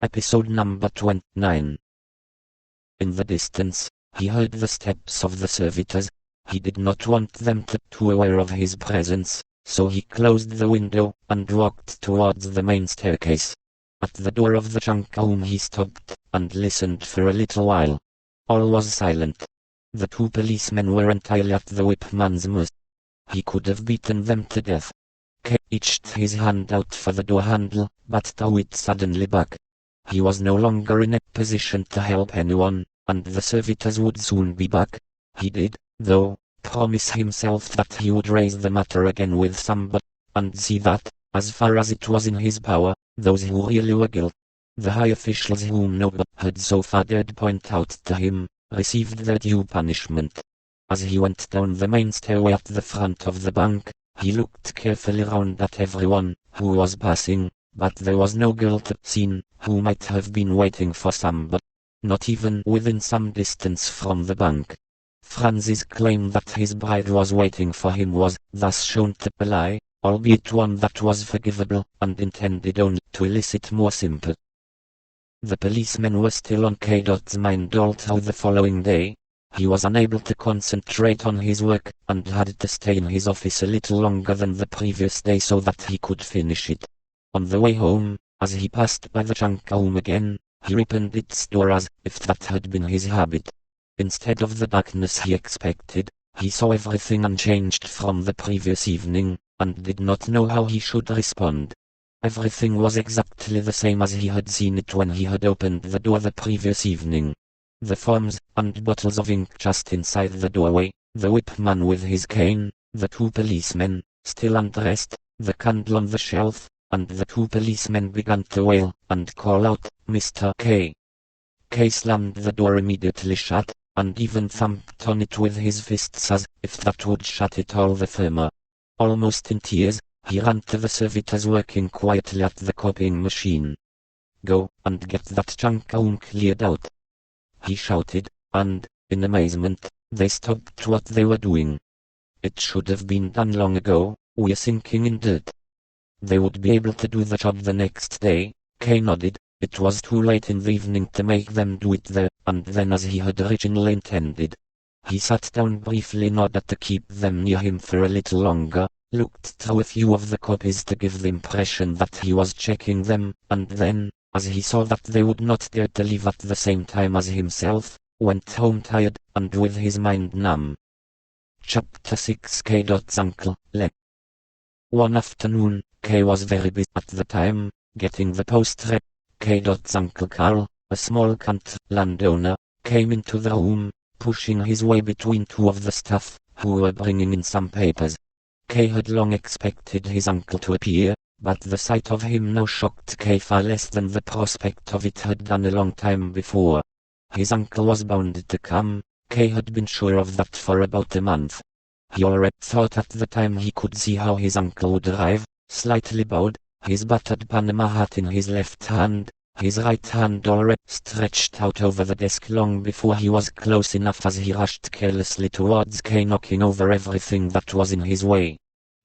Episode number 29. In the distance, he heard the steps of the servitors. He did not want them to aware of his presence, so he closed the window and walked towards the main staircase. At the door of the junk room he stopped and listened for a little while. All was silent. The two policemen were entirely at the whipman's mercy. He could have beaten them to death. K reached his hand out for the door handle, but threw it suddenly back. He was no longer in a position to help anyone, and the servitors would soon be back. He did, though, promise himself that he would raise the matter again with somebody, and see that, as far as it was in his power, those who really were guilty, the high officials whom nobody had so far dared point out to him, received their due punishment. As he went down the main stairway at the front of the bank, he looked carefully round at everyone who was passing, but there was no girl to be seen who might have been waiting for somebody, not even within some distance from the bank. Franz's claim that his bride was waiting for him was thus shown to be a lie, albeit one that was forgivable and intended only to elicit more sympathy. The policemen were still on K.'s mind all through the following day. He was unable to concentrate on his work, and had to stay in his office a little longer than the previous day so that he could finish it. On the way home, as he passed by the junk room again, he opened its door as if that had been his habit. Instead of the darkness he expected, he saw everything unchanged from the previous evening, and did not know how he should respond. Everything was exactly the same as he had seen it when he had opened the door the previous evening. The forms and bottles of ink just inside the doorway, the whipman with his cane, the two policemen, still undressed, the candle on the shelf, and the two policemen began to wail and call out, "Mr. K." K slammed the door immediately shut, and even thumped on it with his fists as if that would shut it all the firmer. Almost in tears, he ran to the servitors working quietly at the copying machine. "Go and get that junk room cleared out," he shouted, and, in amazement, they stopped what they were doing. "It should have been done long ago, we're sinking in dirt." They would be able to do the job the next day. K nodded. It was too late in the evening to make them do it there, and then as he had originally intended. He sat down briefly in order to keep them near him for a little longer, looked through a few of the copies to give the impression that he was checking them, and then, as he saw that they would not dare to leave at the same time as himself, went home tired, and with his mind numb. Chapter 6. K.'s uncle, Le. One afternoon, K was very busy at the time, getting the post ready. K.'s uncle Carl, a small country landowner, came into the room, pushing his way between two of the staff, who were bringing in some papers. K had long expected his uncle to appear, but the sight of him now shocked K far less than the prospect of it had done a long time before. His uncle was bound to come. K had been sure of that for about a month. He already thought at the time he could see how his uncle would arrive, slightly bowed, his battered Panama hat in his left hand, his right hand already stretched out over the desk long before he was close enough as he rushed carelessly towards K, knocking over everything that was in his way.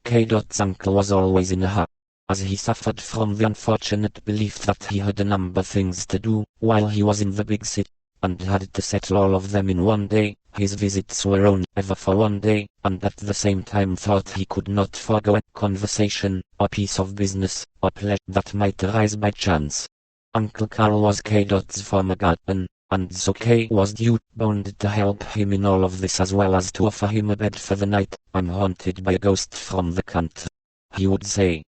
K.'s uncle was always in a hurry, as he suffered from the unfortunate belief that he had a number of things to do while he was in the big city, and had to settle all of them in one day. His visits were only ever for one day, and at the same time thought he could not forego a conversation, or piece of business, or pleasure that might arise by chance. Uncle Carl was K.'s former guardian, and so K was bound to help him in all of this as well as to offer him a bed for the night. "I'm haunted by a ghost from the country," he would say,